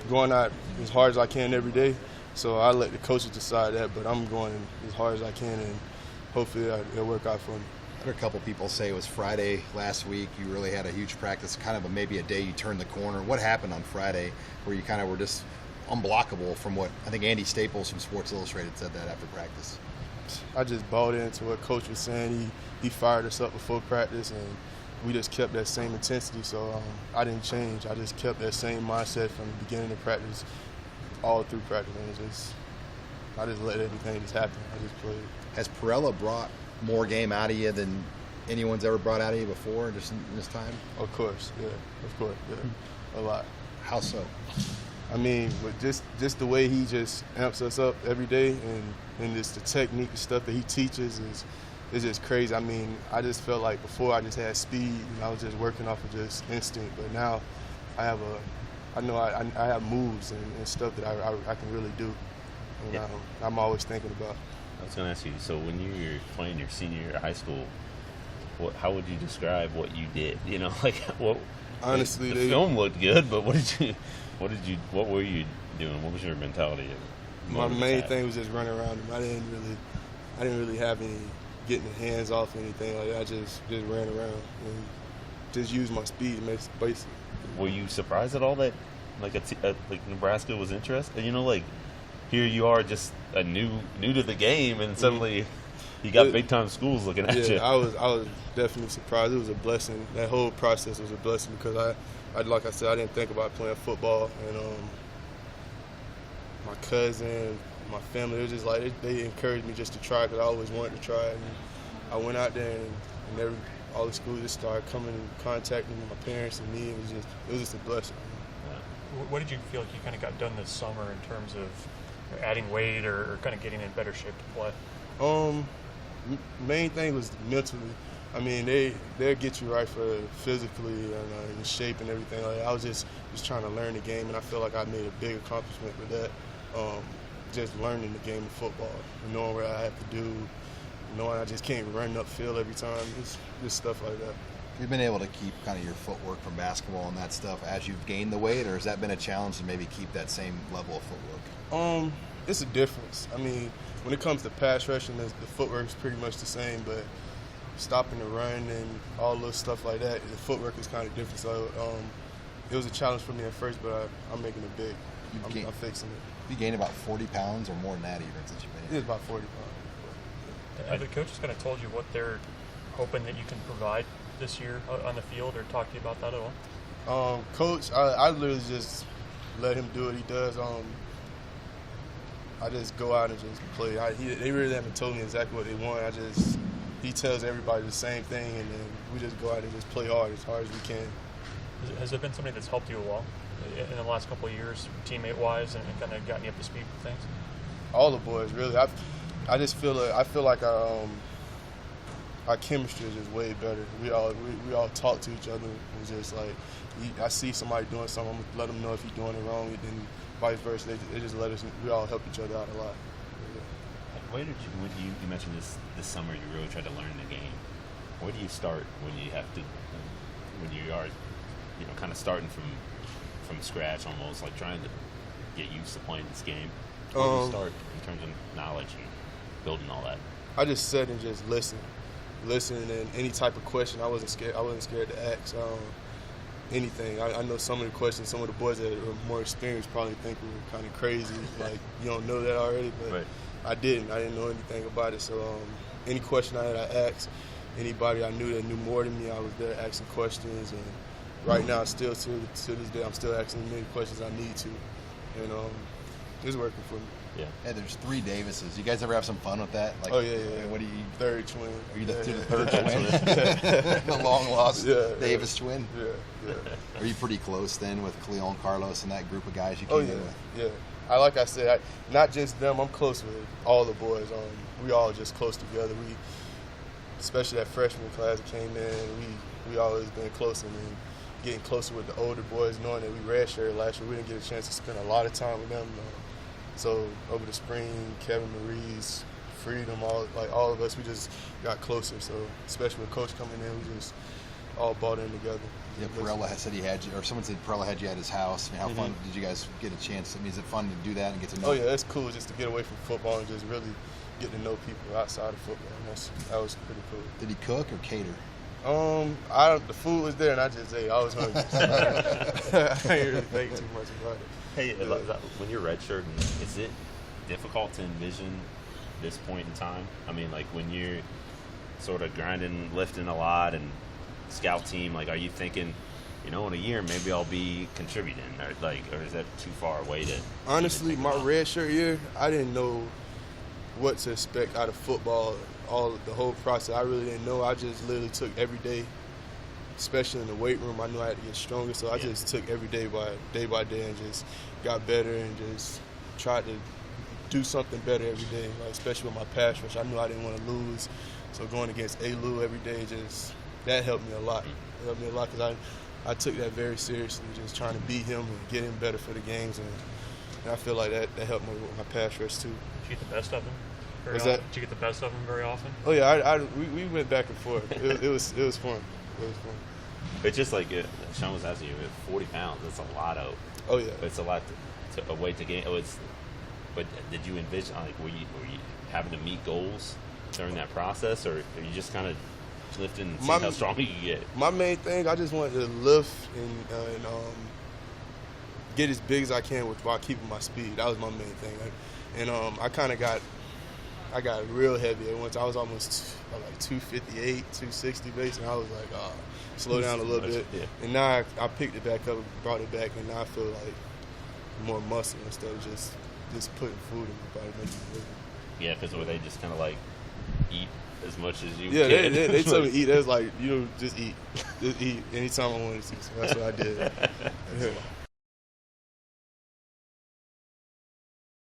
going out as hard as I can every day. So I let the coaches decide that, but I'm going as hard as I can, and hopefully it'll work out for me. I heard a couple people say it was Friday last week. You really had a huge practice, kind of maybe a day you turned the corner. What happened on Friday where you kind of were just unblockable from what I think Andy Staples from Sports Illustrated said that after practice? I just bought into what Coach was saying. He fired us up before practice, and we just kept that same intensity. So I didn't change. I just kept that same mindset from the beginning of practice all through practice. And I just let everything just happen. I just played. Has Perella brought more game out of you than anyone's ever brought out of you before, just in this time? Of course, yeah. Of course, yeah. A lot. How so? I mean, with just the way he just amps us up every day, and just the technique and stuff that he teaches is just crazy. I mean, I just felt like before I just had speed and I was just working off of just instinct, but now I have I have moves and stuff that I can really do, and yeah. I'm always thinking about. I was going to ask you, so when you were playing your senior year of high school, how would you describe what you did? You know, like what? Honestly, the film looked good, but what were you doing? What was your mentality? My main thing was just running around him. I didn't really have any getting hands off or anything like that. I just ran around and just used my speed, basically. Were you surprised at all that like Nebraska was interested? You know, like here you are, just a new to the game, and suddenly you got big time schools looking at you. Yeah, I was definitely surprised. It was a blessing. That whole process was a blessing because I like I said, I didn't think about playing football, and my cousin, my family, it was just like they encouraged me just to try because I always wanted to try. And I went out there, and all the schools just started coming and contacting my parents and me. It was just a blessing. What did you feel like you kind of got done this summer in terms of adding weight or kind of getting in better shape to play? Main thing was mentally. I mean, they'll get you right for physically and in shape and everything. Like, I was just trying to learn the game, and I feel like I made a big accomplishment with that. Just learning the game of football, knowing what I have to do, knowing I just can't run upfield every time, just stuff like that. You've been able to keep kind of your footwork from basketball and that stuff as you've gained the weight, or has that been a challenge to maybe keep that same level of footwork? It's a difference. I mean, when it comes to pass rushing, the footwork is pretty much the same, but stopping the run and all those stuff like that, the footwork is kind of different. So it was a challenge for me at first, but I'm making it big. I'm fixing it. You gained about 40 pounds or more than that even since you've been here? It's about 40 pounds. Have the coaches kind of told you what they're hoping that you can provide this year on the field, or talk to you about that at all? Coach, I literally just let him do what he does. I just go out and just play. They really haven't told me exactly what they want. He tells everybody the same thing, and then we just go out and just play hard as we can. Has there been somebody that's helped you along in the last couple of years, teammate-wise, and kind of gotten you up to speed with things? All the boys, really. I just feel like our chemistry is just way better. We all talk to each other. It's just like I see somebody doing something, I'm gonna let them know if he's doing it wrong, and then vice versa. They just let us. We all help each other out a lot. Where did you mentioned this summer you really tried to learn the game? Where do you start when you are kind of starting from scratch, almost like trying to get used to playing this game? Where do you start in terms of knowledge and building all that? I just sat and just listened, and any type of question I wasn't scared to ask. Anything. I know some of the questions, some of the boys that are more experienced probably think we were kind of crazy, like you don't know that already, but right. I didn't know anything about it. So any question I asked. Anybody I knew that knew more than me, I was there asking questions. And right now, still to this day, I'm still asking as many questions I need to, and it's working for me. Yeah. Hey, there's 3 Davises. You guys ever have some fun with that? Like, oh yeah. What do you? Third twin. Are you the third twin? The long lost Davis twin. Yeah. Are you pretty close then with Khalil and Carlos and that group of guys you came in with? Yeah. Like I said, not just them. I'm close with all the boys. We all just close together. Especially that freshman class that came in, we always been close, and then getting closer with the older boys, knowing that we redshirted last year, we didn't get a chance to spend a lot of time with them. So over the spring, Kevin Marie's, Freedom, all of us, we just got closer. So especially with Coach coming in, all bought in together. Yeah, Perella said he had you, or someone said Perella had you at his house. I mean, how fun did you guys get a chance? I mean, is it fun to do that and get to know? Oh yeah, it's cool just to get away from football and just really get to know people outside of football. And that was pretty cool. Did he cook or cater? The food was there and I just ate. I was hungry. So I didn't really think too much about it. Hey, when you're redshirting, is it difficult to envision this point in time? I mean, like when you're sort of grinding, lifting a lot, and scout team, like, are you thinking, in a year maybe I'll be contributing, or is that too far away to? Honestly, my redshirt year, I didn't know what to expect out of football. The whole process, I really didn't know. I just literally took every day, especially in the weight room. I knew I had to get stronger, so I just took every day by day and just got better and just tried to do something better every day. Like, especially with my pass rush, I knew I didn't want to lose, so going against A-Lou every day that helped me a lot. It helped me a lot because I took that very seriously, just trying to beat him and get him better for the games, and I feel like that helped me with my pass rush too. Did you get the best of him? What's that? Did you get the best of him very often? Oh yeah, we went back and forth. It was fun. It was fun. It's just like Sean was asking you, 40 pounds. That's a lot of. Oh yeah. It's a lot to a weight to gain. But did you envision, like, were you having to meet goals during that process, or are you just kind of lifting and see how strong you can get? My main thing, I just wanted to lift and get as big as I can while keeping my speed. That was my main thing. And I got real heavy at once. I was almost like 258, 260 base, and I was like, slow down a little bit. Yeah. And now I picked it back up, brought it back, and now I feel like more muscle instead of just putting food in my body, making it live. Yeah, because were they just kind of like eat as much as you Yeah, can? they told me eat. They was like, just eat. Just eat anytime I wanted to. So that's what I did. Yeah.